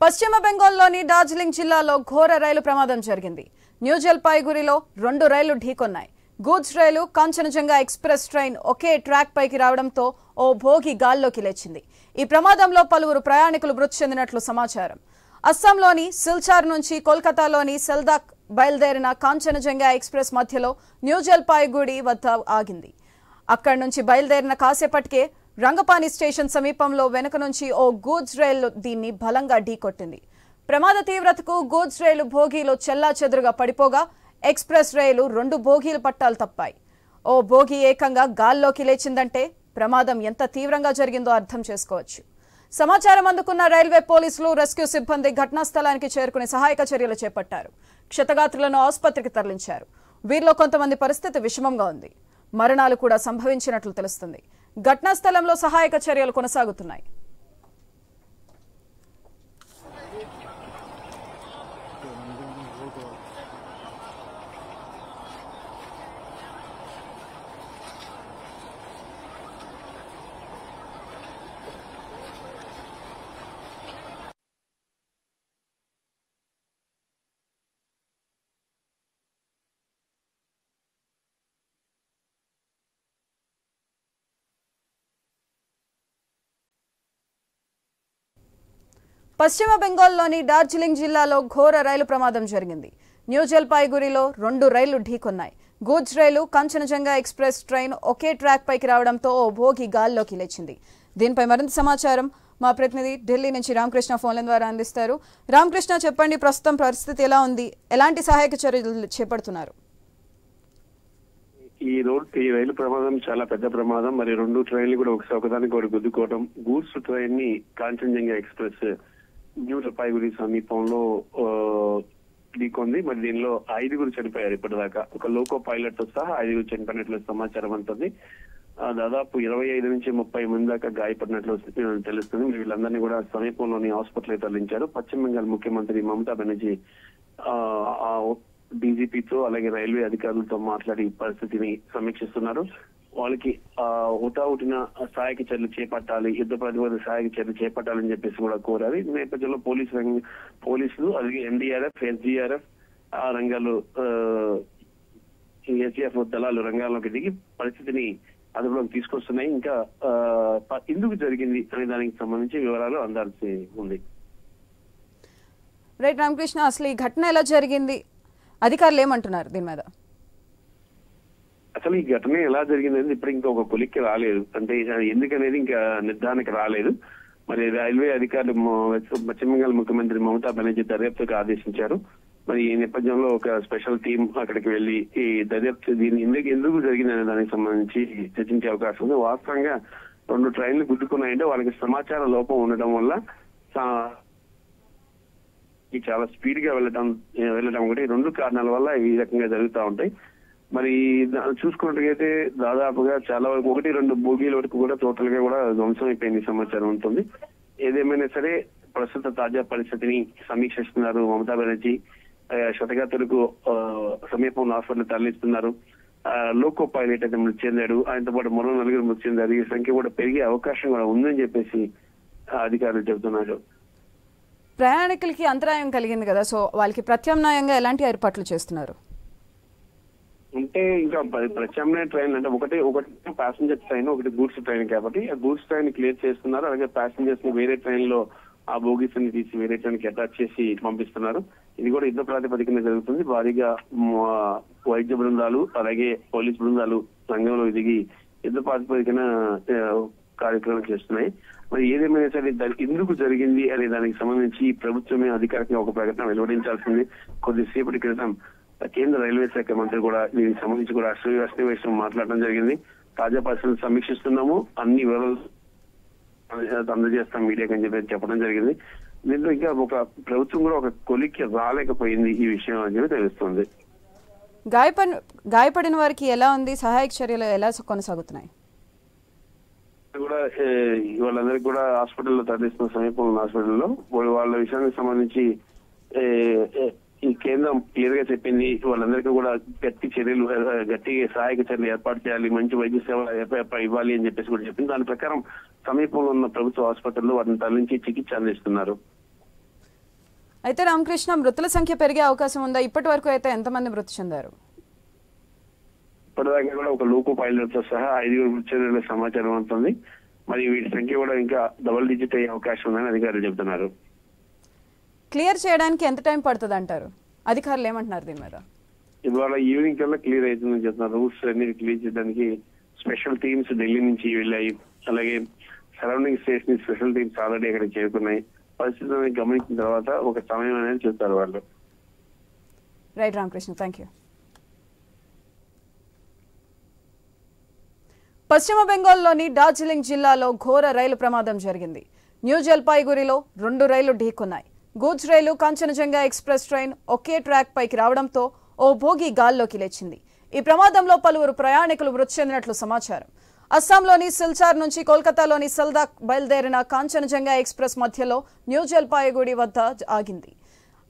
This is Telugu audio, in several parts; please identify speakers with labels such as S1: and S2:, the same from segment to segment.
S1: పశ్చిమ బెంగాల్లోని డార్జిలింగ్ జిల్లాలో ఘోర రైలు ప్రమాదం జరిగింది. న్యూ జల్పాయిగురిలో 2 రైళ్లు ఢీకొన్నాయి. గూడ్స్ రైలు కాంచనజంగా ఎక్స్ప్రెస్ ట్రైన్ ఒకే ట్రాక్ పైకి రావడంతో ఓ భోగి గాల్లోకి లేచింది. ఈ ప్రమాదంలో పలువురు ప్రయాణికులు మృతి చెందినట్లు సమాచారం. అస్సాంలోని సిల్చార్ నుంచి కోల్కతాలోని సెల్దాక్ బయలుదేరిన కాంచనజంగా ఎక్స్ప్రెస్ మధ్యలో న్యూ జల్పాయిగురి వద్ద ఆగింది. అక్కడి నుంచి బయలుదేరిన కాసేపటికే రంగపాని స్టేషన్ సమీపంలో వెనుక నుంచి ఓ గూడ్స్ రైలు దీన్ని బలంగా ఢీకొట్టింది. ప్రమాద తీవ్రతకు గూడ్స్ రైలు భోగీలు చెల్లాచెదురుగా పడిపోగా ఎక్స్ప్రెస్ రైలు 2 భోగీల పట్టాలు తప్పాయి. ఓ భోగి ఏకంగా గాల్లోకి లేచిందంటే ప్రమాదం ఎంత తీవ్రంగా జరిగిందో అర్థం చేసుకోవచ్చు. సమాచారం అందుకున్న రైల్వే పోలీసులు, రెస్క్యూ సిబ్బంది ఘటనా స్థలానికి చేరుకుని సహాయక చర్యలు చేపట్టారు. క్షతగాత్రులను ఆసుపత్రికి తరలించారు. వీరిలో కొంతమంది పరిస్థితి విషమంగా ఉంది. మరణాలు కూడా సంభవించినట్లు తెలుస్తుంది. ఘటనా స్థలంలో సహాయక చర్యలు కొనసాగుతున్నాయి. పశ్చిమ బెంగాల్లోని డార్జిలింగ్ జిల్లాలో ఘోర రైలు ప్రమాదం జరిగింది. న్యూ జల్పాయిగురిలో 2 రైళ్లు ఢీకొన్నాయి. గూడ్స్ రైలు కాంచనజంగా ఎక్స్ప్రెస్ ట్రైన్ ఒకే ట్రాక్ పైకి రావడంతో ఓ భోగి గాల్లోకి లేచింది. దీనిపై మరింత సమాచారం మా ప్రతినిధి ఢిల్లీ నుంచి రామకృష్ణ ఫోన్ల ద్వారా అందిస్తారు. రామకృష్ణ, చెప్పండి, ప్రస్తుతం పరిస్థితి ఎలా ఉంది? ఎలాంటి సహాయక చర్యలు చేపడుతున్నారు?
S2: ఈ రైలు ప్రమాదం చాలా పెద్ద ప్రమాదం. మరి 2 ట్రైన్లు కూడా ఒకదానికి ఒకటి గుద్దుకోవడం. గూడ్స్ ట్రైన్ ని కాంచనజంగా ఎక్స్ప్రెస్ న్యూ జల్పాయిగురి సమీపంలో ఢీకొంది. మరి దీనిలో 5 చనిపోయారు. ఇప్పటిదాకా ఒక లోకో పైలట్ తో సహా 5 చనిపోయినట్లు సమాచారం అంటుంది. దాదాపు 25 నుంచి 30 మంది దాకా గాయపడినట్లు తెలుస్తుంది. వీళ్ళందరినీ కూడా సమీపంలోని హాస్పిటల్ తరలించారు. పశ్చిమ బెంగాల్ ముఖ్యమంత్రి మమతా బెనర్జీ డీజీపీతో అలాగే రైల్వే అధికారులతో మాట్లాడి పరిస్థితిని సమీక్షిస్తున్నారు. వాళ్ళకి హుటాహుటిన సహాయక చర్యలు చేపట్టాలి, యుద్ధ ప్రతిరోధ సహాయక చర్యలు చేపట్టాలని చెప్పేసి కూడా కోరారు. ఈ నేపథ్యంలో పోలీసులు అలాగే ఎన్డీఆర్ఎఫ్, ఎస్డీఆర్ఎఫ్ రంగాలు, ఎస్డీఎఫ్ దళాలు రంగాల్లోకి దిగి పరిస్థితిని అదుపులోకి తీసుకొస్తున్నాయి. ఇంకా ఎందుకు జరిగింది అనే దానికి సంబంధించి వివరాలు అందాల్సి ఉంది.
S1: రైట్ రామకృష్ణ, అసలు ఈ ఘటన ఎలా జరిగింది? అధికారులు ఏమంటున్నారు దీని మీద?
S2: అసలు ఈ ఘటన ఎలా జరిగిందని ఇప్పుడు ఇంకా ఒక కొలిక్కి రాలేదు. అంటే ఎందుకనేది ఇంకా నిర్ధారణకు రాలేదు. మరి రైల్వే అధికారులు పశ్చిమ బెంగాల్ ముఖ్యమంత్రి మమతా బెనర్జీ దర్యాప్తుకు ఆదేశించారు. మరి ఈ నేపథ్యంలో ఒక స్పెషల్ టీం అక్కడికి వెళ్లి ఈ దర్యాప్తు ఎందుకు జరిగిందనే దానికి సంబంధించి చర్చించే అవకాశం ఉంది. వాస్తవంగా 2 ట్రైన్లు గుద్దుకున్నాయంటే వాళ్ళకి సమాచార లోపం ఉండడం వల్ల చాలా స్పీడ్ గా వెళ్ళడం ఒకటి, 2 కారణాల వల్ల ఈ రకంగా జరుగుతూ ఉంటాయి. మరి చూసుకున్నట్టుగైతే దాదాపుగా చాలా వరకు 1-2 బోగీల వరకు కూడా టోటల్ గా కూడా ధ్వంసం అయిపోయింది సమాచారం ఉంటుంది. ఏదేమైనా సరే ప్రస్తుత తాజా పరిస్థితిని సమీక్షిస్తున్నారు మమతా బెనర్జీ. క్షతగాత్రులకు సమీపంలో హాస్పిటల్ తరలిస్తున్నారు. లోకో పైలట్ అయితే మృతి చెందాడు. ఆయనతో పాటు మరో 4 మృతి చెందారు. ఈ సంఖ్య కూడా పెరిగే అవకాశం కూడా ఉందని చెప్పేసి అధికారులు చెబుతున్నారు.
S1: ప్రయాణికులకి అంతరాయం కలిగింది కదా, సో వాళ్ళకి ప్రత్యామ్నాయంగా ఎలాంటి ఏర్పాట్లు చేస్తున్నారు?
S2: అంటే ఇంకా ప్రత్యామ్నాయ ట్రైన్ అంటే ఒకటి ప్యాసింజర్ ట్రైన్, ఒకటి గూడ్స్ ట్రైన్ కాబట్టి ఆ గూడ్స్ ట్రైన్ క్లియర్ చేస్తున్నారు. అలాగే ప్యాసింజర్స్ ని వేరే ట్రైన్ లో ఆ బోగీస్ ని తీసి వేరే ట్రైన్ కి అటాచ్ చేసి పంపిస్తున్నారు. ఇది కూడా యుద్ధ ప్రాతిపదికన జరుగుతుంది. భారీగా వైద్య బృందాలు అలాగే పోలీస్ బృందాలు రంగంలో దిగి యుద్ధ ప్రాతిపదికన కార్యక్రమం చేస్తున్నాయి. మరి ఏదేమైనా సరే ఎందుకు జరిగింది అనే దానికి సంబంధించి ప్రభుత్వమే అధికారికంగా ఒక ప్రకటన వెలువడించాల్సింది. కొద్దిసేపటి క్రితం కేంద్ర రైల్వే శాఖ మంత్రి కూడా దీనికి సంబంధించి కూడా అశ్వవేశం మాట్లాడడం జరిగింది. తాజా పరిస్థితులు సమీక్షిస్తున్నాము, అన్ని వివరాలు అందజేస్తాం మీడియాకి అని చెప్పి చెప్పడం జరిగింది. దీంట్లో ఇంకా ఒక ప్రభుత్వం కూడా ఒక కొలిక్కి రాలేకపోయింది ఈ విషయం అని చెప్పి తెలుస్తుంది.
S1: గాయపడిన వారికి ఎలా ఉంది? సహాయక చర్యలు ఎలా కొనసాగుతున్నాయి?
S2: కూడా వాళ్ళందరికీ కూడా హాస్పిటల్లో తరలిస్తున్న సమీపంలో హాస్పిటల్లో వాళ్ళ విషయానికి సంబంధించి ఈ కేంద్రం క్లియర్ గా చెప్పింది. వాళ్ళందరికీ కూడా గట్టి సహాయక చర్యలు ఏర్పాటు చేయాలి, మంచి వైద్య సేవలు ఇవ్వాలి అని చెప్పేసి కూడా చెప్పింది. దాని ప్రకారం సమీపంలో ఉన్న ప్రభుత్వ హాస్పిటల్లో వాటిని తరలించి చికిత్స అందిస్తున్నారు.
S1: అయితే రామకృష్ణ, మృతుల సంఖ్య పెరిగే అవకాశం ఉందా? ఇప్పటి వరకు అయితే ఎంతమంది మృతి చెందారు?
S2: ఇప్పటిదాకా కూడా ఒక లోకో పైలట్ తో సహా 5 మృతి చెందిన సమాచారం ఉంటుంది. మరి వీటి సంఖ్య కూడా ఇంకా డబుల్ డిజిట్ అయ్యే అవకాశం ఉందని అధికారులు చెబుతున్నారు.
S1: క్లియర్ చేయడానికి ఎంత టైం పడుతుంది అంటారు? అధికారులు ఏమంటున్నారు దీని మీద?
S2: ఇవాళ ఈవినింగ్ కల్లా క్లియర్ అవుతుందని చెప్తున్నారు. రూట్స్ అన్ని క్లియర్ చేయడానికి స్పెషల్ టీమ్స్ ఢిల్లీ నుంచి వెళ్ళాయి. అలాగే సరౌండింగ్ స్టేట్స్ ని స్పెషల్ టీమ్స్ ఆల్రెడీ అక్కడికి చేరుకున్నాయి. పరిస్థితులను గమనించిన తర్వాత ఒక సమయం అనేది చెప్తారు వాళ్ళు.
S1: Right Ramakrishna, thank you. పశ్చిమ బెంగాల్లోని డార్జిలింగ్ జిల్లాలో ఘోర రైలు ప్రమాదం జరిగింది. న్యూ జల్పాయిగురిలో 2 రైళ్లు ఢీకొన్నాయి. గూడ్స్ రైలు కాంచనజంగా ఎక్స్ప్రెస్ ట్రైన్ ఒకే ట్రాక్ పైకి రావడంతో ఓ బోగి గాల్లోకి లేచింది. ఈ ప్రమాదంలో పలువురు ప్రయాణికులు మృతి చెందినట్లు సమాచారం. అస్సాంలోని సిల్చార్ నుంచి కోల్కతాలోని సల్దాక్ బయలుదేరిన కాంచనజంగా ఎక్స్ప్రెస్ మధ్యలో న్యూ జల్పాయిగుడి వద్ద ఆగింది.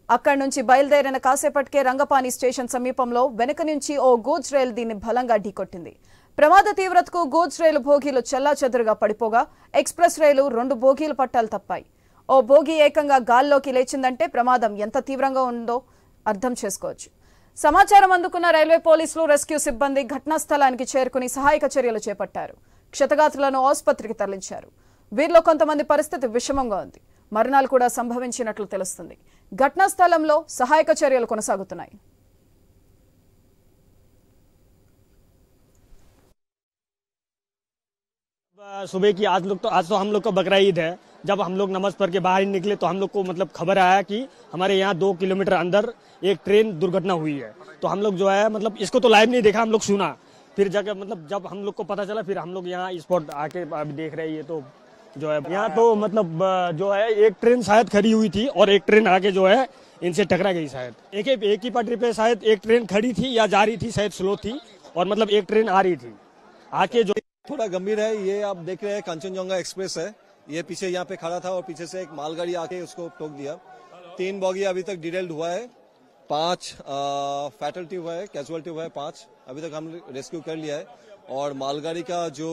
S1: అక్కడి నుంచి బయలుదేరిన కాసేపటికే రంగపాని స్టేషన్ సమీపంలో వెనుక నుంచి ఓ గూడ్స్ రైలు దీన్ని బలంగా ఢీకొట్టింది. ప్రమాద తీవ్రతకు గూడ్స్ రైలు బోగీలు చెల్లాచెదురుగా పడిపోగా ఎక్స్ప్రెస్ రైలు 2 బోగీలు పట్టాలు తప్పాయి. ఓ బోగి ఏకంగా గాల్లోకి లేచిందంటే ప్రమాదం ఎంత తీవ్రంగా ఉందో అర్థం చేసుకోవచ్చు. సమాచారం అందుకున్న రైల్వే పోలీసులు, రెస్క్యూ సిబ్బంది ఘటనా స్థలానికి చేరుకుని సహాయక చర్యలు చేపట్టారు. క్షతగాత్రులను ఆసుపత్రికి తరలించారు. వీరిలో కొంతమంది పరిస్థితి విషమంగా ఉంది. మరణాలు కూడా సంభవించినట్లు తెలుస్తుంది. ఘటనా స్థలంలో సహాయక చర్యలు కొనసాగుతున్నాయి.
S3: सुबह की आज तो हम लोग का बकरा ईद है। जब हम लोग नमाज पढ़ के बाहर ही निकले तो हम लोग को मतलब खबर आया कि हमारे यहाँ 2 किलोमीटर अंदर एक ट्रेन दुर्घटना हुई है। तो हम लोग जो है मतलब इसको तो लाइव नहीं देखा, हम लोग सुना। फिर जाकर मतलब जब हम लोग को पता चला फिर हम लोग यहाँ स्पॉट आके अभी देख रहे हैं। ये तो जो है यहाँ तो मतलब जो है एक ट्रेन शायद खड़ी हुई थी और एक ट्रेन आगे जो है इनसे टकरा गई। शायद एक ही पटरी पे शायद एक ट्रेन खड़ी थी या जा रही थी, शायद स्लो थी, और मतलब एक ट्रेन आ रही थी आके जो
S4: थोड़ा गंभीर है। ये आप देख रहे हैं कांचनजंगा एक्सप्रेस है। ये पीछे यहाँ पे खड़ा था और पीछे से एक मालगाड़ी आके उसको ठोक दिया। 3 बॉगी अभी तक डिटेल्ड हुआ है, 5 फैटलिटी हुआ है, कैजुअलिटी हुआ है 5। अभी तक हम रेस्क्यू कर लिया है। और मालगाड़ी का जो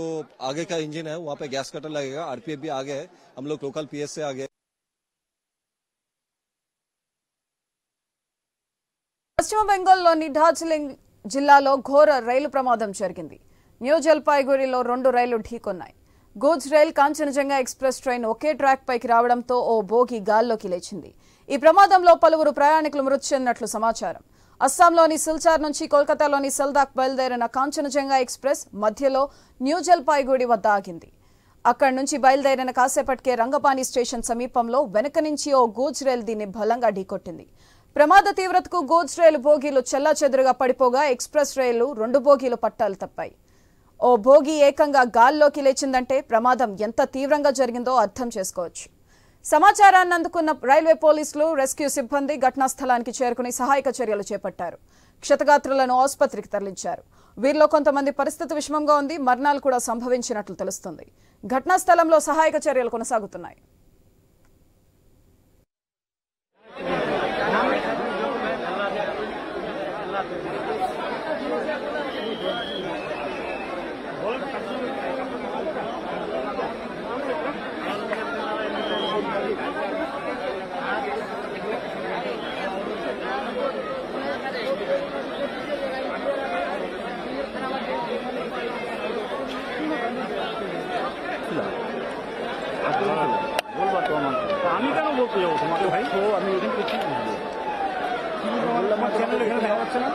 S4: आगे का इंजन है वहाँ पे गैस कटर लगेगा। आरपीएफ भी आगे है, हम लोग लोकल पीएस से आगे।
S1: పశ్చిమ బెంగాల్లోని డార్జిలింగ్ జిల్లాలో ఘోర రైలు ప్రమాదం జరిగింది. న్యూ జల్పాయిగురిలో 2 రైళ్లు ఢీకొన్నాయి. Goods rail Kanchenjunga express train ఒకే ట్రాక్ పైకి రావడంతో ఓ బోగి గాల్లోకి లేచింది. ఈ ప్రమాదంలో పలువురు ప్రయాణికులు మృతి చెందినట్లు సమాచారం. అస్సాంలోని సిల్చార్ నుంచి కోల్కతాలోని సల్దాక్ బయలుదేరిన కాంచనజంగా ఎక్స్ప్రెస్ మధ్యలో న్యూ జల్పాయిగుడి వద్ద ఆగింది. అక్కడి నుంచి బయలుదేరిన కాసేపటికే రంగపాని స్టేషన్ సమీపంలో వెనుక నుంచి ఓ గూడ్స్ రైలు దీన్ని బలంగా ఢీకొట్టింది. ప్రమాద తీవ్రతకు గూడ్స్ రైలు బోగీలు చెల్లాచెదురుగా పడిపోగా ఎక్స్ప్రెస్ రైలు 2 బోగీలు పట్టాలు తప్పాయి. ఓ బోగి ఏకంగా గాల్లోకి లేచిందంటే ప్రమాదం ఎంత తీవ్రంగా జరిగిందో అర్థం చేసుకోవచ్చు. సమాచారాన్ని అందుకున్న రైల్వే పోలీసులు, రెస్క్యూ సిబ్బంది ఘటనా స్థలానికి చేరుకుని సహాయక చర్యలు చేపట్టారు. క్షతగాత్రులను ఆసుపత్రికి తరలించారు. వీరిలో కొంతమంది పరిస్థితి విషమంగా ఉంది. మరణాలు కూడా సంభవించినట్లు తెలుస్తుంది. ఘటనా స్థలంలో సహాయక చర్యలు కొనసాగుతున్నాయి.
S5: আমি কেন বলতে যাবো তোমাকে ভাই? তো আমি এখানে কিছু আমার চ্যানেল এখানে দেখা যাচ্ছে না।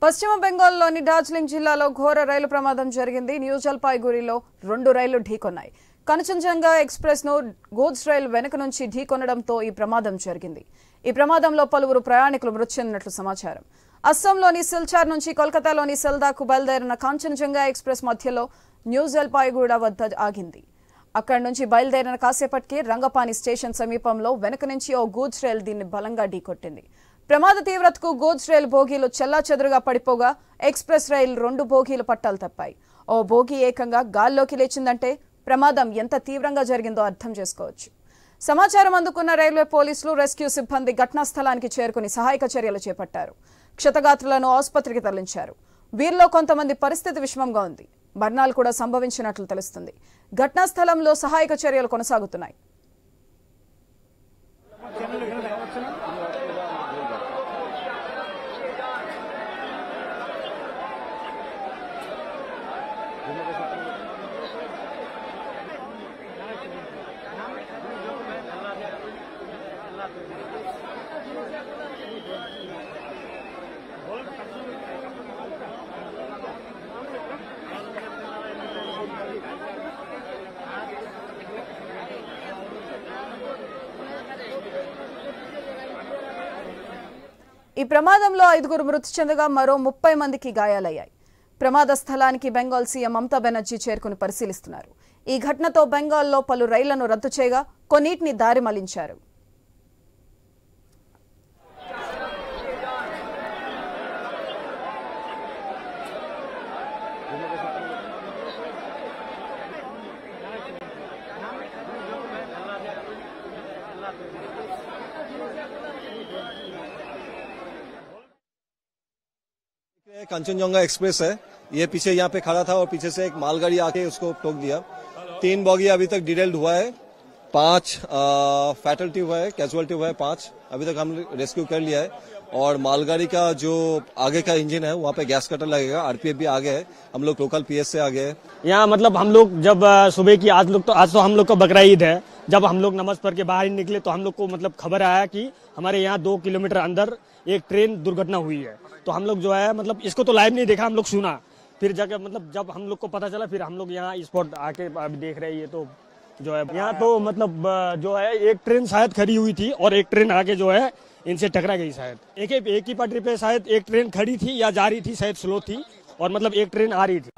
S5: పశ్చిమ బెంగాల్లోని డార్జిలింగ్ జిల్లాలో ఘోర రైలు ప్రమాదం జరిగింది. న్యూ జల్పాయిగురిలో 2 రైళ్లు ఢీకొన్నాయి. కాంచనజంగా ఎక్స్ప్రెస్ ను గూడ్స్ రైలు వెనుక నుంచి ఢీకొనడంతో ఈ ప్రమాదం జరిగింది. ఈ ప్రమాదంలో పలువురు ప్రయాణికులు మృతి చెందినట్లు సమాచారం. అస్సాంలోని సిల్చార్ నుంచి కోల్కతాలోని సల్దాకు బయలుదేరిన కాంచనజంగా ఎక్స్ప్రెస్ మధ్యలో న్యూ జల్పాయిగూడ వద్ద ఆగింది.
S1: అక్కడి నుంచి బయలుదేరిన కాసేపటికి రంగపాని స్టేషన్ సమీపంలో వెనక నుంచి ఓ గూడ్స్ రైలు దీన్ని బలంగా ఢీకొట్టింది. ప్రమాద తీవ్రతకు గూడ్స్ రైలు బోగీలు చెల్లాచెదురుగా పడిపోగా ఎక్స్ప్రెస్ రైలు 2 బోగీలు పట్టాలు తప్పాయి. ఓ బోగీ ఏకంగా గాల్లోకి లేచిందంటే ప్రమాదం ఎంత తీవ్రంగా జరిగిందో అర్థం చేసుకోవచ్చు. సమాచారం అందుకున్న రైల్వే పోలీసులు, రెస్క్యూ సిబ్బంది ఘటనా స్థలానికి చేరుకుని సహాయక చర్యలు చేపట్టారు. క్షతగాత్రులను ఆసుపత్రికి తరలించారు. వీరిలో కొంతమంది పరిస్థితి విషమంగా ఉంది. మరణాలు కూడా సంభవించినట్లు తెలుస్తుంది. ఘటనా స్థలంలో సహాయక చర్యలు కొనసాగుతున్నాయి. ఈ ప్రమాదంలో 5 మృతి చెందగా మరో 30 మందికి గాయాలయ్యాయి. ప్రమాద స్థలానికి బెంగాల్ సీఎం మమతా బెనర్జీ చేరుకుని పరిశీలిస్తున్నారు. ఈ ఘటనతో బెంగాల్లో పలు రైళ్లను రద్దు చేయగా కొన్నిటిని దారి మళ్లించారు.
S4: कंचनजंगा एक्सप्रेस है, ये पीछे यहाँ पे खड़ा था और पीछे से एक मालगाड़ी आके उसको ठोक दिया। 3 बॉगी अभी तक डिटेल्ड हुआ है, 5 फैटलिटी हुआ है, कैजुअलिटी हुआ है 5। अभी तक हम रेस्क्यू कर लिया है और मालगाड़ी का जो आगे का इंजन है वहाँ पे गैस कटर लगेगा। आरपीएफ भी आगे है, हम लोग लोकल पीएस से आगे है।
S3: यहाँ मतलब हम लोग जब सुबह की आज तो हम लोग का बकरा ईद है। जब हम लोग नमाज पढ़ के बाहर निकले तो हम लोग को मतलब खबर आया कि हमारे यहाँ 2 किलोमीटर अंदर एक ट्रेन दुर्घटना हुई है। तो हम लोग जो है मतलब इसको तो लाइव नहीं देखा, हम लोग सुना, फिर जाकर मतलब जब हम लोग को पता चला फिर हम लोग यहाँ स्पॉट आके अभी देख रहे हैं। ये तो जो है यहाँ तो मतलब जो है एक ट्रेन शायद खड़ी हुई थी और एक ट्रेन आके जो है इनसे टकरा गई। शायद एक ही पटरी पे शायद एक ट्रेन खड़ी थी या जा रही थी, शायद स्लो थी, और मतलब एक ट्रेन आ रही थी।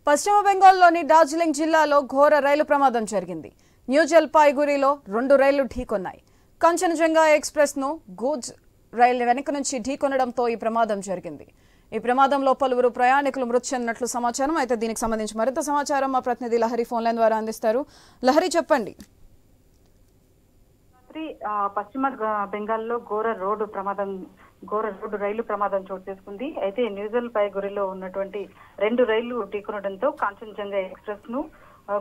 S3: పశ్చిమ బెంగాల్లోని డార్జిలింగ్ జిల్లాలో ఘోర రైలు ప్రమాదం జరిగింది. న్యూ జల్పాయిగురిలో 2 రైళ్లు ఢీకొన్నాయి. కంచనజంగా ఎక్స్ప్రెస్ ను గూడ్స్ రైలు వెనక నుంచి ఢీకొనడంతో ఈ ప్రమాదం జరిగింది. ఈ ప్రమాదంలో పలువురు ప్రయాణికులు మృతి చెందినట్లు సమాచారం. అయితే దీనికి సంబంధించి మరింత సమాచారం మా ప్రతినిధి లహరి ఫోన్ లైన్ ద్వారా అందిస్తారు. లహరి, చెప్పండి.
S6: పశ్చిమ బెంగాల్లో ఘోర రోడ్డు రైలు ప్రమాదం చోటు చేసుకుంది. అయితే న్యూజల్పాయిగురిలో ఉన్నటువంటి 2 రైళ్లు ఢీకొనడంతో కాంచనజంగా ఎక్స్ప్రెస్ ను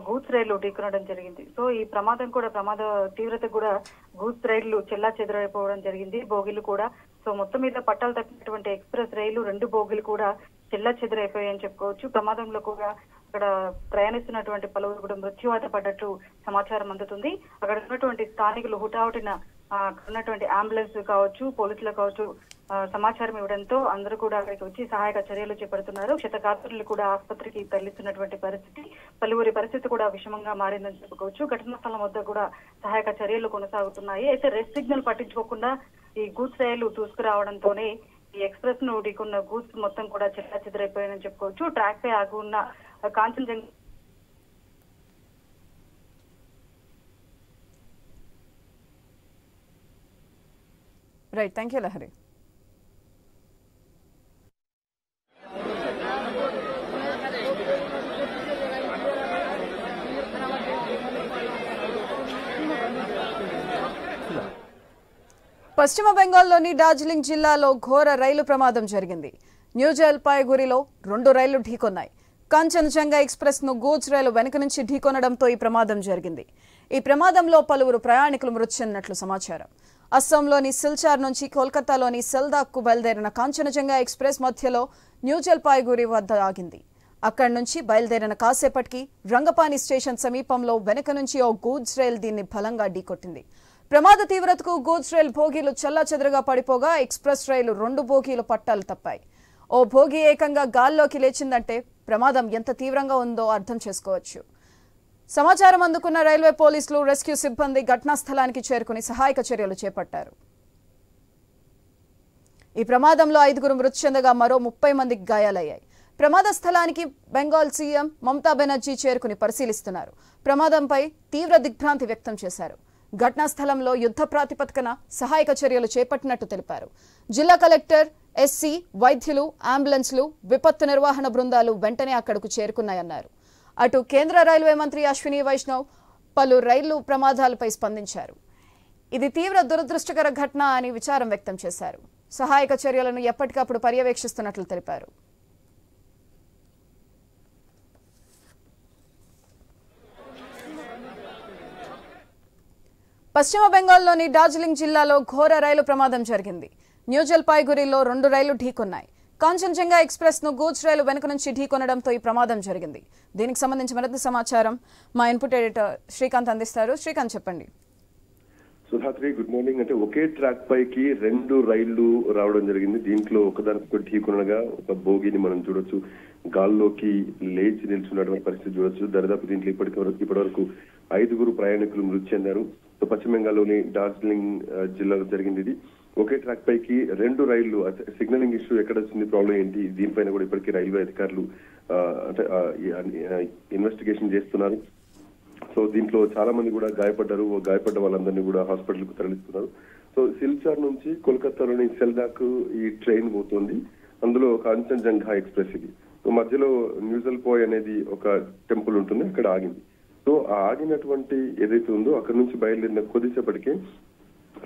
S6: గూడ్స్ రైలు ఢీకొనడం జరిగింది. సో ఈ ప్రమాద తీవ్రత కూడా గూడ్స్ రైళ్లు చెల్లా చెదరైపోవడం జరిగింది. బోగీలు కూడా సో మొత్తం మీద పట్టాలు తప్పినటువంటి ఎక్స్ప్రెస్ రైలు 2 బోగీలు కూడా చెల్లా చెదరైపోయాయని చెప్పుకోవచ్చు. ప్రమాదంలో కూడా అక్కడ ప్రయాణిస్తున్నటువంటి పలువురు కూడా మృత్యువాత పడ్డట్టు సమాచారం అందుతుంది. అక్కడ ఉన్నటువంటి స్థానికులు హుటాహుటిన ఉన్నటువంటి అంబులెన్స్ కావచ్చు, పోలీసులు కావచ్చు, సమాచారం ఇవ్వడంతో అందరూ కూడా అక్కడికి వచ్చి సహాయక చర్యలు చేపడుతున్నారు. క్షతగాత్రులు కూడా ఆసుపత్రికి తరలిస్తున్నటువంటి పరిస్థితి, పలువురి పరిస్థితి కూడా విషమంగా మారిందని చెప్పుకోవచ్చు. ఘటనా స్థలం వద్ద కూడా సహాయక చర్యలు కొనసాగుతున్నాయి. అయితే రెడ్ సిగ్నల్ పట్టించుకోకుండా ఈ గూడ్స్ రైలు దూసుకురావడంతోనే ఈ ఎక్స్ప్రెస్ ను ఢీకున్న గూడ్స్ మొత్తం కూడా చెల్లాచెదరైపోయాయని చెప్పుకోవచ్చు. ట్రాక్ పై ఆగి ఉన్న Kanchenjunga
S1: right, thank you Lahari. పశ్చిమ బెంగాల్లోని డార్జిలింగ్ జిల్లాలో ఘోర రైలు ప్రమాదం జరిగింది. న్యూ జల్పాయ్గురిలో 2 రైళ్లు ఢీకొన్నాయి. కాంచన్జంగా ఎక్స్ప్రెస్ ను గూడ్స్ రైలు వెనుక నుంచి ఢీకొనడంతో ఈ ప్రమాదం జరిగింది. ఈ ప్రమాదంలో పలువురు ప్రయాణికులు మృతి చెందినట్లు సమాచారం. అస్సాంలోని సిల్చార్ నుంచి కోల్కతాలోని సెల్దాక్కు బయలుదేరిన కాంచన్జంగా ఎక్స్ప్రెస్ మధ్యలో న్యూ జల్పాయ్గురి వద్ద ఆగింది. అక్కడి నుంచి బయలుదేరిన కాసేపటికి రంగపాని స్టేషన్ సమీపంలో వెనుక నుంచి ఓ గూడ్స్ రైలు దీన్ని బలంగా ఢీకొట్టింది. ప్రమాద తీవ్రతకు గూడ్స్ రైలు బోగీలు చెల్లాచెదరుగా పడిపోగా ఎక్స్ప్రెస్ రైలు 2 బోగీలు పట్టాలు తప్పాయి. ఓ బోగి ఏకంగా గాల్లోకి లేచిందంటే ప్రమాదం ఎంత తీవ్రంగా ఉందో అర్థం చేసుకోవచ్చు. సమాచారం అందుకున్న రైల్వే పోలీసులు, రెస్క్యూ సిబ్బంది ఘటనా స్థలానికి చేరుకుని సహాయక చర్యలు చేపట్టారు. ఈ ప్రమాదంలో 5 మృతి చెందగా మరో 30 మందికి గాయాలయ్యాయి. ప్రమాద స్థలానికి బెంగాల్ సీఎం మమతా బెనర్జీ చేరుకుని పరిశీలిస్తున్నారు. ప్రమాదంపై తీవ్ర దిగ్భ్రాంతి వ్యక్తం చేశారు. ఘటనా స్థలంలో యుద్ధ ప్రాతిపదికన సహాయక చర్యలు చేపట్టినట్టు తెలిపారు. జిల్లా కలెక్టర్, ఎస్సీ, వైద్యులు, అంబులెన్స్లు, విపత్తు నిర్వహణ బృందాలు వెంటనే అక్కడకు చేరుకున్నాయన్నారు. అటు కేంద్ర రైల్వే మంత్రి అశ్విని వైష్ణవ్ పలు రైళ్లు ప్రమాదాలపై స్పందించారు. ఇది తీవ్ర దురదృష్టకర ఘటన అని విచారం వ్యక్తం చేశారు. సహాయక చర్యలను ఎప్పటికప్పుడు పర్యవేక్షిస్తున్నట్లు తెలిపారు. పశ్చిమ బెంగాల్లోని డార్జిలింగ్ జిల్లాలో ఘోర రైలు ప్రమాదం జరిగింది. న్యూ జల్పాయ్గురిలో 2 రైళ్లు ఢీకొన్నాయి. కాంచన్జంగా ఎక్స్ప్రెస్ ను గూడ్స్ రైలు వెనుక నుంచి ఢీకొనడంతో ఈ ప్రమాదం జరిగింది. దీనికి సంబంధించి మరింత సమాచారం మా ఇన్పుట్ ఎడిటర్ శ్రీకాంత్ అందిస్తారు. శ్రీకాంత్, చెప్పండి.
S7: సుధాత్రి, గుడ్ మార్నింగ్. అంటే ఒకే ట్రాక్ పైకి 2 రైళ్లు రావడం జరిగింది. దీంట్లో ఒకదానికి ఢీకొనగా ఒక బోగిని మనం చూడొచ్చు. గాల్లోకి లేచి నిల్చున్నటువంటి పరిస్థితి చూడొచ్చు. దరిదాపు దీంట్లో ఇప్పటి వరకు 5 ప్రయాణికులు మృతి చెందారు. పశ్చిమ బెంగాల్లోని డార్జిలింగ్ జిల్లాలో జరిగింది. ఇది ఒకే ట్రాక్ పైకి 2 రైళ్లు. సిగ్నలింగ్ ఇష్యూ ఎక్కడ వచ్చింది, ప్రాబ్లం ఏంటి, దీనిపైన కూడా ఇప్పటికీ రైల్వే అధికారులు ఇన్వెస్టిగేషన్ చేస్తున్నారు. సో దీంట్లో చాలా మంది కూడా గాయపడ్డారు. గాయపడ్డ వాళ్ళందరినీ కూడా హాస్పిటల్ కు తరలిస్తున్నారు. సో సిల్చార్ నుంచి కోల్కతాలోని సెల్దాక్ ఈ ట్రైన్ పోతుంది. అందులో కాంచన్జంగా ఎక్స్ప్రెస్ ఇది. సో మధ్యలో న్యూజల్పాయ్ అనేది ఒక టెంపుల్ ఉంటుంది, అక్కడ ఆగింది. సో ఆ ఆగినటువంటి ఏదైతే ఉందో అక్కడ నుంచి బయలుదేరిన కొద్దిసేపటికే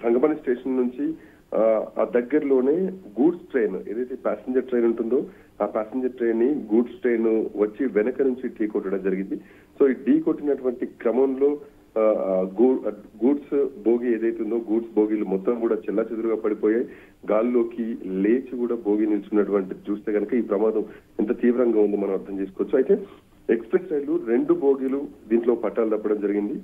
S7: రంగపాని స్టేషన్ నుంచి ఆ దగ్గరలోనే గూడ్స్ ట్రైన్, ఏదైతే ప్యాసింజర్ ట్రైన్ ఉంటుందో ఆ ప్యాసింజర్ ట్రైన్ ని గూడ్స్ ట్రైన్ వచ్చి వెనక నుంచి ఢీ కొట్టడం జరిగింది. సో ఈ ఢీ కొట్టినటువంటి క్రమంలో గూడ్స్ బోగి ఏదైతే ఉందో గూడ్స్ బోగీలు మొత్తం కూడా చెల్లాచెదురుగా పడిపోయాయి. గాల్లోకి లేచి కూడా బోగి నిల్చున్నటువంటి చూస్తే కనుక ఈ ప్రమాదం ఎంత తీవ్రంగా ఉందో మనం అర్థం చేసుకోవచ్చు. అయితే ఎక్స్ప్రెస్ రైలు 2 బోగీలు దీంట్లో పట్టాలు తప్పడం జరిగింది.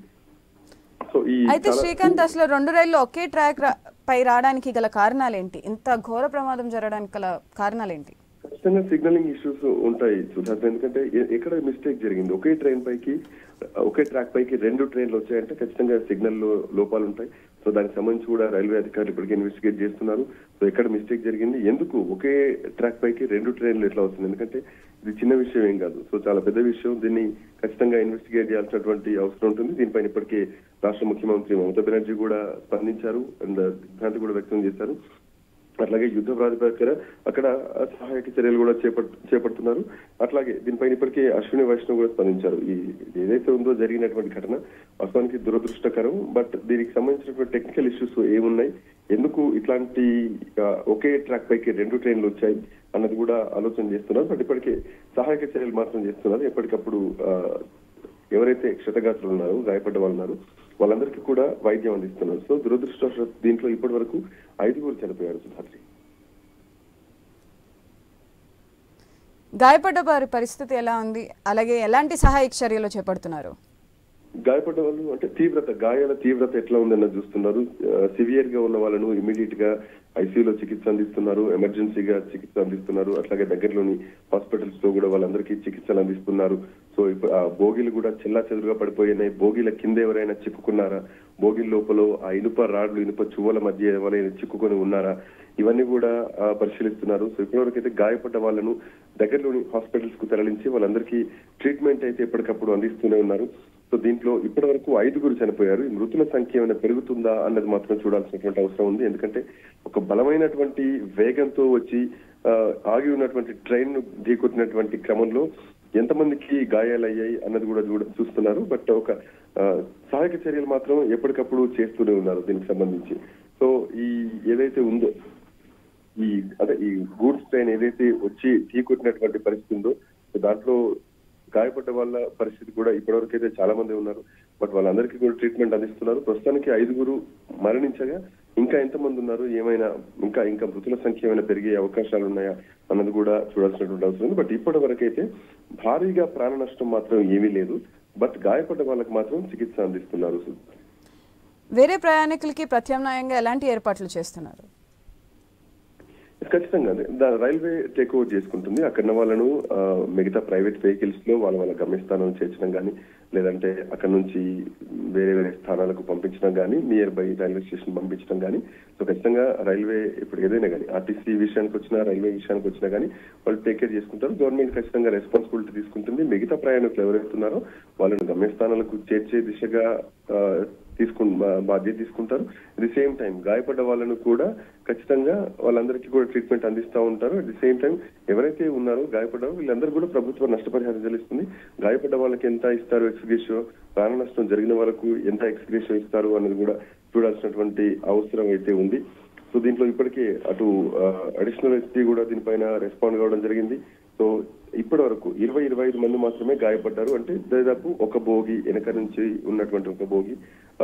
S1: అయితే శ్రీకాంత్, అసలు 2 రైళ్లు ఒకే ట్రాక్ పై రావడానికి గల కారణాలేంటి? ఇంత ఘోర ప్రమాదం జరగడానికి గల కారణాలేంటి?
S7: ఖచ్చితంగా సిగ్నలింగ్ ఇష్యూస్ ఉంటాయి సుధాకర్. ఎందుకంటే ఎక్కడ మిస్టేక్ జరిగింది, ఒకే ట్రాక్ పైకి 2 ట్రైన్లు వచ్చాయంటే ఖచ్చితంగా సిగ్నల్ లో లోపాలు ఉంటాయి. సో దానికి సంబంధించి కూడా రైల్వే అధికారులు ఇప్పటికే ఇన్వెస్టిగేట్ చేస్తున్నారు. సో ఎక్కడ మిస్టేక్ జరిగింది, ఎందుకు ఒకే ట్రాక్ పైకి 2 ట్రైన్లు ఎట్లా వస్తుంది, ఎందుకంటే ఇది చిన్న విషయం ఏం కాదు. సో చాలా పెద్ద విషయం. దీన్ని ఖచ్చితంగా ఇన్వెస్టిగేట్ చేయాల్సినటువంటి అవసరం ఉంటుంది. దీనిపైన ఇప్పటికే రాష్ట్ర ముఖ్యమంత్రి మమతా బెనర్జీ కూడా స్పందించారు అండ్ దిగ్భ్రాంతి కూడా వ్యక్తం చేశారు. అట్లాగే యుద్ధ ప్రాతిపదికన అక్కడ సహాయక చర్యలు కూడా చేపడుతున్నారు. అట్లాగే దీనిపైన ఇప్పటికే అశ్విని వైష్ణవ్ కూడా స్పందించారు. ఈ ఏదైతే ఉందో జరిగినటువంటి ఘటన వాస్తవానికి దురదృష్టకరం. బట్ దీనికి సంబంధించినటువంటి టెక్నికల్ ఇష్యూస్ ఏమున్నాయి, ఎందుకు ఇట్లాంటి ఒకే ట్రాక్ పైకి 2 ట్రైన్లు వచ్చాయి అన్నది కూడా ఆలోచన చేస్తున్నారు. బట్ ఇప్పటికే సహాయక చర్యలు మాత్రం చేస్తున్నారు. ఎప్పటికప్పుడు ఎవరైతే క్షతగాత్రులు ఉన్నారో, గాయపడ్డ వాళ్ళు ఉన్నారో వాళ్ళందరికీ కూడా వైద్యం అందిస్తున్నారు. సో దురదృష్టవశాత్తు దీంట్లో ఇప్పటి వరకు 5 చనిపోయారు. సుధాత్రి,
S1: గాయపడ్డ వారి పరిస్థితి ఎలా ఉంది, అలాగే ఎలాంటి సహాయక చర్యలు చేపడుతున్నారు?
S7: గాయపడ్డ వాళ్ళు అంటే గాయాల తీవ్రత ఎట్లా ఉందన్నది చూస్తున్నారు. సివియర్ గా ఉన్న వాళ్ళను ఇమీడియట్ గా ఐసీయూలో చికిత్స అందిస్తున్నారు, ఎమర్జెన్సీగా చికిత్స అందిస్తున్నారు, అట్లాగే దగ్గరలోని హాస్పిటల్స్ లో కూడా వాళ్ళందరికీ చికిత్సలు అందిస్తున్నారు. సో ఇప్పుడు ఆ బోగీలు కూడా చెల్లా చెదురుగా పడిపోయినాయి. బోగీల కింద ఎవరైనా చిక్కుకున్నారా, బోగీల లోపల ఆ ఇనుప రాడ్లు, ఇనుప చువ్వల మధ్య ఎవరైనా చిక్కుకొని ఉన్నారా, ఇవన్నీ కూడా పరిశీలిస్తున్నారు. సో ఇప్పటివరకు అయితే గాయపడ్డ వాళ్ళను దగ్గరలోని హాస్పిటల్స్ కు తరలించి వాళ్ళందరికీ ట్రీట్మెంట్ అయితే ఎప్పటికప్పుడు అందిస్తూనే ఉన్నారు. సో దీంట్లో ఇప్పటి వరకు 5 చనిపోయారు. ఈ మృతుల సంఖ్య ఏమైనా పెరుగుతుందా అన్నది మాత్రం చూడాల్సినటువంటి అవసరం ఉంది. ఎందుకంటే ఒక బలమైనటువంటి వేగంతో వచ్చి ఆగి ఉన్నటువంటి ట్రైన్ ను ఢీకొట్టినటువంటి క్రమంలో ఎంతమందికి గాయాలయ్యాయి అన్నది కూడా చూస్తున్నారు. బట్ ఒక సహాయక చర్యలు మాత్రం ఎప్పటికప్పుడు చేస్తూనే ఉన్నారు దీనికి సంబంధించి. సో ఈ ఏదైతే ఉందో ఈ గూడ్స్ ట్రైన్ ఏదైతే వచ్చి ఢీకొట్టినటువంటి పరిస్థితి ఉందో దాంట్లో గాయపడ్డ వాళ్ళ పరిస్థితి కూడా ఇప్పటివరకు అయితే చాలా మంది ఉన్నారు. బట్ వాళ్ళందరికీ కూడా ట్రీట్మెంట్ అందిస్తున్నారు. ప్రస్తుతానికి 5 మరణించగా ఇంకా ఎంతమంది ఉన్నారు, ఏమైనా ఇంకా మృతుల సంఖ్య ఏమైనా పెరిగే అవకాశాలు ఉన్నాయా అన్నది కూడా చూడాల్సినటువంటి అవసరం ఉంది. బట్ ఇప్పటి వరకు అయితే భారీగా ప్రాణ నష్టం మాత్రం ఏమీ లేదు. బట్ గాయపడ్డ వాళ్ళకి మాత్రం చికిత్స అందిస్తున్నారు.
S1: వేరే ప్రయాణికులకి ప్రత్యామ్నాయంగా ఎలాంటి ఏర్పాట్లు చేస్తున్నారు?
S7: ఖచ్చితంగా రైల్వే టేక్ ఓవర్ చేసుకుంటుంది. అక్కడ వాళ్ళను మిగతా ప్రైవేట్ వెహికల్స్ లో వాళ్ళ గమ్యస్థానం చేర్చడం కానీ, లేదంటే అక్కడ నుంచి వేరే స్థానాలకు పంపించడం కానీ, నియర్ బై రైల్వే స్టేషన్ పంపించడం కానీ. సో ఖచ్చితంగా రైల్వే ఇప్పుడు ఏదైనా కానీ ఆర్టీసీ విషయానికి వచ్చినా, రైల్వే విషయానికి వచ్చినా కానీ వాళ్ళు టేక్ కేర్ చేసుకుంటారు. గవర్నమెంట్ ఖచ్చితంగా రెస్పాన్సిబిలిటీ తీసుకుంటుంది. మిగతా ప్రయాణికులు ఎవరైతున్నారో వాళ్ళని గమ్యస్థానాలకు చేర్చే దిశగా బాధ్యత తీసుకుంటారు. అట్ ది సేమ్ టైం గాయపడ్డ వాళ్ళను కూడా ఖచ్చితంగా వాళ్ళందరికీ కూడా ట్రీట్మెంట్ అందిస్తూ ఉంటారు. అట్ ది సేమ్ టైం ఎవరైతే ఉన్నారో గాయపడ్డారో వీళ్ళందరూ కూడా ప్రభుత్వం నష్టపరిహారం చెల్లిస్తుంది. గాయపడ్డ వాళ్ళకి ఎంత ఇస్తారు ఎక్స్గ్రేషియో, ప్రాణ నష్టం జరిగిన వాళ్ళకు ఎంత ఎక్స్గ్రేషియో ఇస్తారు అన్నది కూడా చూడాల్సినటువంటి అవసరం అయితే ఉంది. సో దీంట్లో ఇప్పటికే అటు అడిషనల్ ఎస్పీ కూడా దీనిపైన రెస్పాండ్ కావడం జరిగింది. సో ఇప్పటి వరకు 25 మంది మాత్రమే గాయపడ్డారు. అంటే దాదాపు ఒక బోగి వెనక నుంచి ఉన్నటువంటి ఒక బోగి,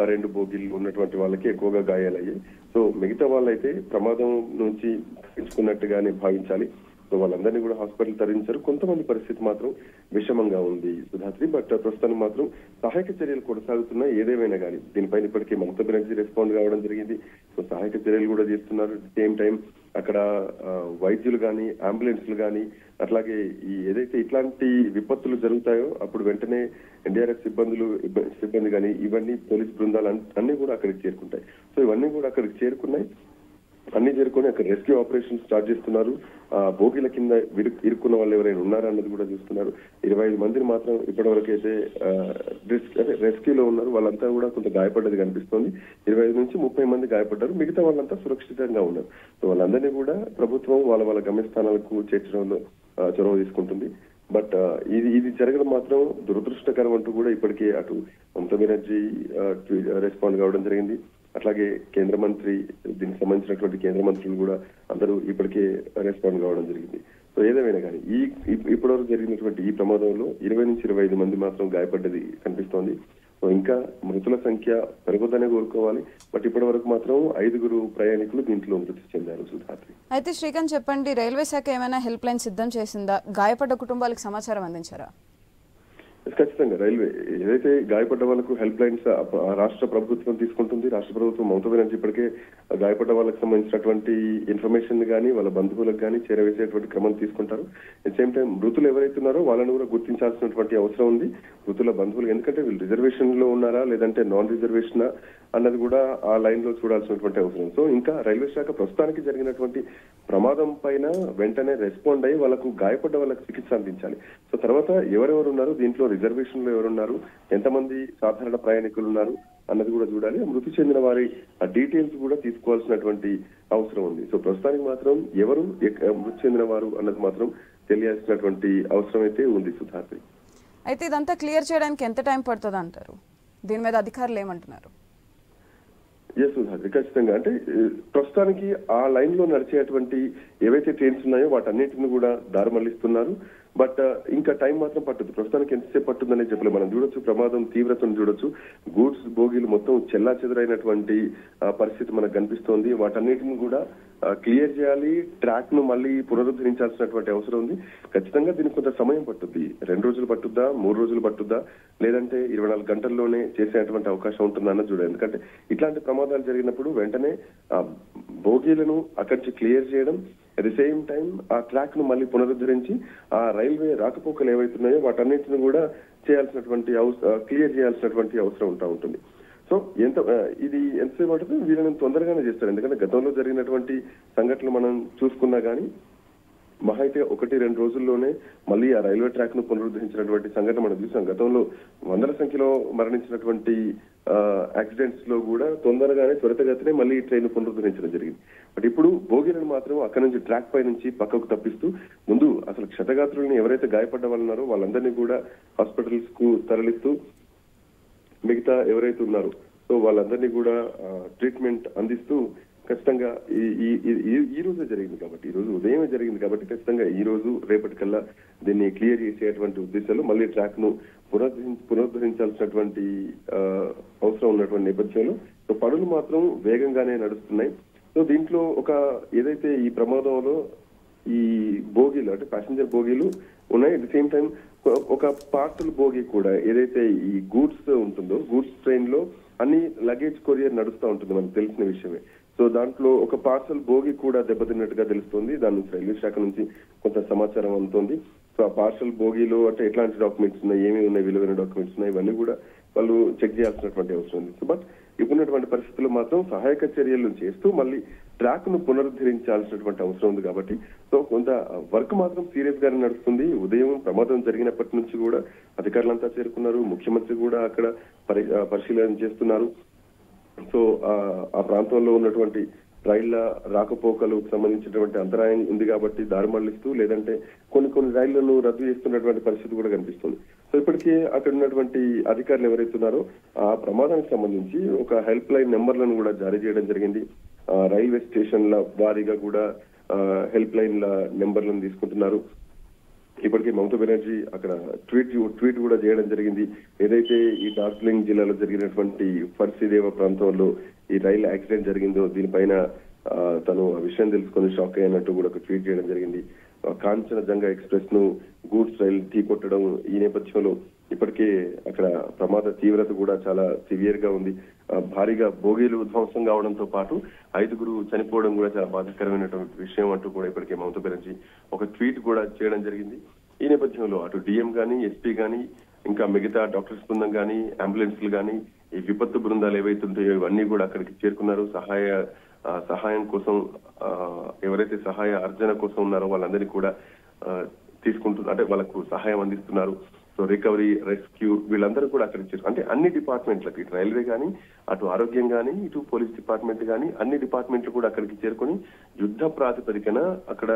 S7: 2 బోగీలు ఉన్నటువంటి వాళ్ళకి ఎక్కువగా గాయాలయ్యాయి. సో మిగతా వాళ్ళైతే ప్రమాదం నుంచి తప్పించుకున్నట్టుగానే భావించాలి. సో వాళ్ళందరినీ కూడా హాస్పిటల్ తరలించారు. కొంతమంది పరిస్థితి మాత్రం విషమంగా ఉంది సుధాత్రి. బట్ ప్రస్తుతానికి మాత్రం సహాయక చర్యలు కొనసాగుతున్నాయి. ఏదేమైనా కానీ దీనిపైన ఇప్పటికే మమతా బెనర్జీ రెస్పాండ్ కావడం జరిగింది. సో సహాయక చర్యలు కూడా చేస్తున్నారు. సేమ్ టైం అక్కడ వైద్యులు కానీ, అంబులెన్స్లు కానీ, అట్లాగే ఈ ఏదైతే ఇట్లాంటి విపత్తులు జరుగుతాయో అప్పుడు వెంటనే ఎన్డీఆర్ఎఫ్ సిబ్బంది కానీ, ఇవన్నీ పోలీస్ బృందాలు అన్ని కూడా అక్కడికి చేరుకుంటాయి. సో ఇవన్నీ కూడా అక్కడికి చేరుకున్నాయి. అన్ని చేరుకొని అక్కడ రెస్క్యూ ఆపరేషన్ స్టార్ట్ చేస్తున్నారు. బోగిల కింద ఇరుక్కున్న వాళ్ళు ఎవరైనా ఉన్నారా అన్నది కూడా చూస్తున్నారు. 25 మందిని మాత్రం ఇప్పటి వరకు అయితే రెస్క్యూలో ఉన్నారు. వాళ్ళంతా కూడా కొంత గాయపడ్డది కనిపిస్తోంది. 25 నుంచి 30 మంది గాయపడ్డారు. మిగతా వాళ్ళంతా సురక్షితంగా ఉన్నారు. సో వాళ్ళందరినీ కూడా ప్రభుత్వం వాళ్ళ గమ్యస్థానాలకు చేర్చడంలో చొరవ తీసుకుంటుంది. బట్ ఇది జరగడం మాత్రం దురదృష్టకరం అంటూ కూడా ఇప్పటికే అటు మమతా బెనర్జీ రెస్పాండ్ కావడం జరిగింది. అట్లాగే కేంద్ర మంత్రి, దీనికి సంబంధించినటువంటి కేంద్ర మంత్రులు కూడా అందరూ ఇప్పటికే రెస్పాండ్ కావడం జరిగింది. సో ఏదేమైనా కానీ ఇప్పటివరకు జరిగినటువంటి ఈ ప్రమాదంలో 20 నుంచి 25 మంది మాత్రం గాయపడ్డది కనిపిస్తోంది. సో ఇంకా మృతుల సంఖ్య పెరుగుదనే కోరుకోవాలి. బట్ ఇప్పటి వరకు మాత్రం 5 ప్రయాణికులు దీంట్లో మృతి చెందారు సుధాత్రి.
S1: అయితే శ్రీకాంత్ చెప్పండి, రైల్వే శాఖ ఏమైనా హెల్ప్ లైన్ సిద్ధం చేసిందా? గాయపడ్డ కుటుంబాలకు సమాచారం అందించారా?
S7: ఖచ్చితంగా రైల్వే ఏదైతే గాయపడ్డ వాళ్ళకు హెల్ప్ లైన్స్ రాష్ట్ర ప్రభుత్వం తీసుకుంటుంది. రాష్ట్ర ప్రభుత్వం మమతా బెనర్జీ ఇప్పటికే గాయపడ్డ వాళ్ళకి సంబంధించినటువంటి ఇన్ఫర్మేషన్ కానీ, వాళ్ళ బంధువులకు కానీ చేరవేసేటువంటి క్రమం తీసుకుంటారు. అట్ సేమ్ టైం మృతులు ఎవరైతున్నారో వాళ్ళని కూడా గుర్తించాల్సినటువంటి అవసరం ఉంది. మృతుల బంధువులు, ఎందుకంటే వీళ్ళు రిజర్వేషన్ లో ఉన్నారా లేదంటే నాన్ రిజర్వేషనా అన్నది కూడా ఆ లైన్ లో చూడాల్సినటువంటి అవసరం. సో ఇంకా రైల్వే శాఖ ప్రస్తుతానికి జరిగినటువంటి ప్రమాదం పైన వెంటనే రెస్పాండ్ అయ్యి వాళ్ళకు గాయపడ్డ వాళ్ళకి చికిత్స అందించాలి. సో తర్వాత ఎవరెవరు ఉన్నారు, దీంట్లో రిజర్వేషన్ లో ఎవరున్నారు, ఎంతమంది సాధారణ ప్రయాణికులు ఉన్నారు అన్నది కూడా చూడాలి. మృతి చెందిన వారి డీటెయిల్స్ కూడా తీసుకోవాల్సినటువంటి అవసరం ఉంది. సో ప్రస్తుతానికి మాత్రం ఎవరు మృతి చెందిన వారు అన్నది మాత్రం తెలియాల్సినటువంటి అవసరం అయితే ఉంది సుధాత్రి.
S1: అయితే ఇదంతా క్లియర్ చేయడానికి ఎంత టైం పడుతుంది అంటారు? దీని మీద అధికారులు ఏమంటున్నారు?
S7: సుధాత్రి ఖచ్చితంగా అంటే ప్రస్తుతానికి ఆ లైన్ లో నడిచేటువంటి ఏవైతే ట్రైన్స్ ఉన్నాయో వాటన్నిటిని కూడా దారి మళ్లిస్తున్నారు. బట్ ఇంకా టైం మాత్రం పట్టదు. ప్రస్తుతానికి ఎంతసేపు పట్టుందనే చెప్పలేదు. మనం చూడొచ్చు ప్రమాదం తీవ్రతను చూడొచ్చు. గూడ్స్ బోగీలు మొత్తం చెల్లా చెదరైనటువంటి పరిస్థితి మనకు కనిపిస్తోంది. వాటన్నిటిని కూడా క్లియర్ చేయాలి. ట్రాక్ ను మళ్ళీ పునరుద్ధరించాల్సినటువంటి అవసరం ఉంది. ఖచ్చితంగా దీనికి కొంత సమయం పట్టుద్ది. 2 రోజులు పట్టుద్దా, 3 రోజులు పట్టుద్దా, లేదంటే 24 గంటల్లోనే చేసేటువంటి అవకాశం ఉంటుందా అన్నది చూడాలి. ఎందుకంటే ఇట్లాంటి ప్రమాదాలు జరిగినప్పుడు వెంటనే బోగీలను అక్కడి నుంచి క్లియర్ చేయడం, అట్ ది సేమ్ టైం ఆ ట్రాక్ ను మళ్ళీ పునరుద్ధరించి ఆ రైల్వే రాకపోకలు ఏవైతున్నాయో వాటన్నిటిని కూడా చేయాల్సినటువంటి క్లియర్ చేయాల్సినటువంటి అవసరం ఉంటుంది. సో ఇది ఎంతసేపు ఉంటుంది, వీళ్ళని తొందరగానే చేస్తారు. ఎందుకంటే గతంలో జరిగినటువంటి సంఘటనలు మనం చూసుకున్నా గానీ మహా అయితే 1-2 రోజుల్లోనే మళ్ళీ ఆ రైల్వే ట్రాక్ ను పునరుద్ధరించినటువంటి సంఘటన మనం చూసాం. గతంలో వందల సంఖ్యలో మరణించినటువంటి యాక్సిడెంట్స్ లో కూడా తొందరగానే త్వరితగతినే మళ్ళీ ఈ ట్రైన్ పునరుద్ధరించడం జరిగింది. బట్ ఇప్పుడు బోగీలను మాత్రం అక్కడ నుంచి ట్రాక్ పై నుంచి పక్కకు తప్పిస్తూ ముందు అసలు క్షతగాత్రుల్ని ఎవరైతే గాయపడ్డ వాళ్ళు ఉన్నారో వాళ్ళందరినీ కూడా హాస్పిటల్స్ కు తరలిస్తూ మిగతా ఎవరైతే ఉన్నారో సో వాళ్ళందరినీ కూడా ట్రీట్మెంట్ అందిస్తూ ఖచ్చితంగా ఈ రోజే జరిగింది కాబట్టి, ఈ రోజు ఉదయం జరిగింది కాబట్టి ఖచ్చితంగా ఈ రోజు రేపటికల్లా దీన్ని క్లియర్ చేసేటువంటి ఉద్దేశాలు మళ్ళీ ట్రాక్ ను పునరుద్ధరించాల్సినటువంటి అవసరం ఉన్నటువంటి నేపథ్యంలో సో పనులు మాత్రం వేగంగానే నడుస్తున్నాయి. సో దీంట్లో ఏదైతే ఈ ప్రమాదంలో ఈ బోగీలు అంటే ప్యాసింజర్ బోగీలు ఉన్నాయి, అట్ ది సేమ్ టైం ఒక పార్సల్ బోగీ కూడా ఏదైతే ఈ గూడ్స్ ఉంటుందో గూడ్స్ ట్రైన్ లో అన్ని లగేజ్ కొరియర్ నడుస్తూ ఉంటుంది, మనకు తెలిసిన విషయమే. సో దాంట్లో ఒక పార్సల్ బోగి కూడా దెబ్బతిన్నట్టుగా తెలుస్తుంది. దాని నుంచి రైల్వే శాఖ నుంచి కొంత సమాచారం అందుతుంది. సో ఆ పార్సల్ బోగిలో అంటే ఎట్లాంటి డాక్యుమెంట్స్ ఉన్నాయి, ఏమేమి ఉన్నాయి, విలువైన డాక్యుమెంట్స్ ఉన్నాయి, ఇవన్నీ కూడా వాళ్ళు చెక్ చేయాల్సినటువంటి అవసరం ఉంది. సో బట్ ఇప్పుడున్నటువంటి పరిస్థితుల్లో మాత్రం సహాయక చర్యలు చేస్తూ మళ్ళీ ట్రాక్ ను పునరుద్ధరించాల్సినటువంటి అవసరం ఉంది కాబట్టి సో కొంత వర్క్ మాత్రం సీరియస్ గానే నడుస్తుంది. ఉదయం ప్రమాదం జరిగినప్పటి నుంచి కూడా అధికారులంతా చేరుకున్నారు, ముఖ్యమంత్రి కూడా అక్కడ పరిశీలన చేస్తున్నారు. సో ఆ ప్రాంతంలో ఉన్నటువంటి రైళ్ల రాకపోకలకు సంబంధించినటువంటి అంతరాయం ఉంది కాబట్టి దారి మళ్లిస్తూ లేదంటే కొన్ని రైళ్లను రద్దు చేస్తున్నటువంటి పరిస్థితి కూడా కనిపిస్తుంది. సో ఇప్పటికే అక్కడ ఉన్నటువంటి అధికారులు ఎవరైతే ఉన్నారో ఆ ప్రమాదానికి సంబంధించి ఒక హెల్ప్ లైన్ నెంబర్లను కూడా జారీ చేయడం జరిగింది. రైల్వే స్టేషన్ల వారీగా కూడా హెల్ప్ లైన్ల నెంబర్లను తీసుకుంటున్నారు. ఇప్పటికే మమతా బెనర్జీ అక్కడ ట్వీట్ కూడా చేయడం జరిగింది. ఏదైతే ఈ డార్జిలింగ్ జిల్లాలో జరిగినటువంటి ఫర్సీదేవ ప్రాంతంలో ఈ రైలు యాక్సిడెంట్ జరిగిందో దీనిపైన తను ఆ విషయం తెలుసుకొని షాక్ అయినట్టు కూడా ఒక ట్వీట్ చేయడం జరిగింది. కాంచనజంగా ఎక్స్ప్రెస్ ను గూడ్స్ రైలు ఢీకొట్టడం ఈ నేపథ్యంలో ఇప్పటికే అక్కడ ప్రమాద తీవ్రత కూడా చాలా సివియర్ గా ఉంది. భారీగా బోగీలు ధ్వంసం కావడంతో పాటు 5 చనిపోవడం కూడా చాలా బాధాకరమైనటువంటి విషయం అంటూ కూడా ఇప్పటికే మమతా బెనర్జీ ఒక ట్వీట్ కూడా చేయడం జరిగింది. ఈ నేపథ్యంలో అటు డిఎం గానీ, ఎస్పీ గానీ, ఇంకా మిగతా డాక్టర్స్ బృందం గానీ, అంబులెన్స్లు గానీ, ఈ విపత్తు బృందాలు ఏవైతుంటాయో ఇవన్నీ కూడా అక్కడికి చేరుకున్నారు. సహాయం కోసం ఎవరైతే సహాయ అర్జన కోసం ఉన్నారో వాళ్ళందరినీ కూడా తీసుకుంటున్నారు, అంటే వాళ్ళకు సహాయం అందిస్తున్నారు. సో రికవరీ, రెస్క్యూ వీళ్ళందరూ కూడా అక్కడికి అంటే అన్ని డిపార్ట్మెంట్లకు, ఇటు రైల్వే కానీ, అటు ఆరోగ్యం కానీ, ఇటు పోలీస్ డిపార్ట్మెంట్ కానీ అన్ని డిపార్ట్మెంట్లు కూడా అక్కడికి చేరుకొని యుద్ధ ప్రాతిపదికన అక్కడ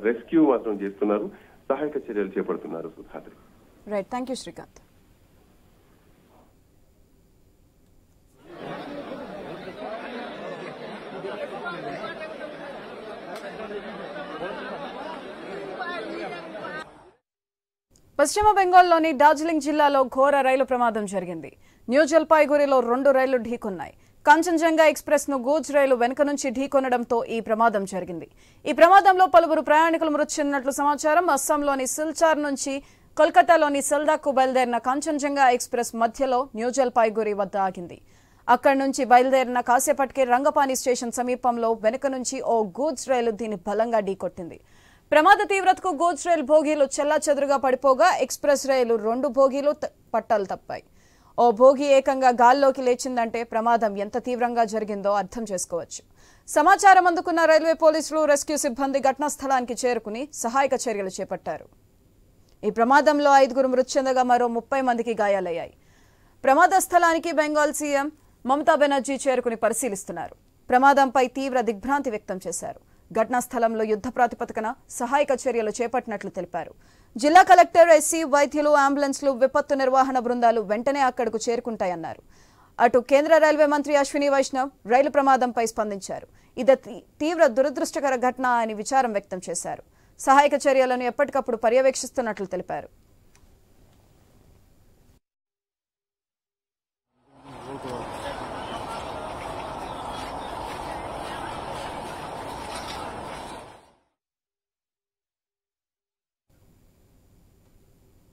S7: రెస్క్యూ మాత్రం చేస్తున్నారు, సహాయక చర్యలు చేపడుతున్నారు. Sudhadri.
S1: Right, thank you Srikanth. పశ్చిమ బెంగాల్లోని డార్జిలింగ్ జిల్లాలో ఘోర రైలు ప్రమాదం జరిగింది. న్యూ జల్పాయిగురిలో 2 రైళ్లు ఢీకొన్నాయి. కాంచన్జంగా ఎక్స్ప్రెస్ ను గూడ్స్ రైలు వెనుక నుంచి ఢీకొనడంతో ఈ ప్రమాదం జరిగింది. ఈ ప్రమాదంలో పలువురు ప్రయాణికులు మృతి చెందినట్లు సమాచారం. అస్సాంలోని సిల్చార్ నుంచి కోల్కతాలోని సెల్దాకు బయలుదేరిన కాంచన్జంగా ఎక్స్ప్రెస్ మధ్యలో న్యూ జల్పాయిగురి వద్ద ఆగింది. అక్కడి నుంచి బయలుదేరిన కాసేపటికే రంగపాని స్టేషన్ సమీపంలో వెనుక నుంచి ఓ గూడ్స్ రైలు దీన్ని బలంగా ఢీకొట్టింది. ప్రమాద తీవ్రతకు గూడ్స్ రైలు బోగీలు చెల్లాచెదురుగా పడిపోగా ఎక్స్ప్రెస్ రైలు 2 బోగీలు పట్టాలు తప్పాయి. ఓ బోగి ఏకంగా గాల్లోకి లేచిందంటే ప్రమాదం ఎంత తీవ్రంగా జరిగిందో అర్థం చేసుకోవచ్చు. సమాచారం అందుకున్న రైల్వే పోలీసులు, రెస్క్యూ సిబ్బంది ఘటనా స్థలానికి చేరుకుని సహాయక చర్యలు చేపట్టారు. ఈ ప్రమాదంలో 5 మృతి చెందగా మరో 30 మందికి గాయాలయ్యాయి. ప్రమాద స్థలానికి బెంగాల్ సీఎం మమతా బెనర్జీ చేరుకుని పరిశీలిస్తున్నారు. ప్రమాదంపై తీవ్ర దిగ్భ్రాంతి వ్యక్తం చేశారు. ఘటనా స్థలంలో యుద్ధ ప్రాతిపదికన సహాయక చర్యలు చేపట్టినట్లు తెలిపారు. జిల్లా కలెక్టర్, ఎస్సీ, వైద్యులు, అంబులెన్స్లు, విపత్తు నిర్వహణ బృందాలు వెంటనే అక్కడకు చేరుకుంటాయన్నారు. అటు కేంద్ర రైల్వే మంత్రి అశ్విని వైష్ణవ్ రైలు ప్రమాదంపై స్పందించారు. ఇది తీవ్ర దురదృష్టకర ఘటన అని విచారం వ్యక్తం చేశారు. సహాయక చర్యలను ఎప్పటికప్పుడు పర్యవేక్షిస్తున్నట్లు తెలిపారు.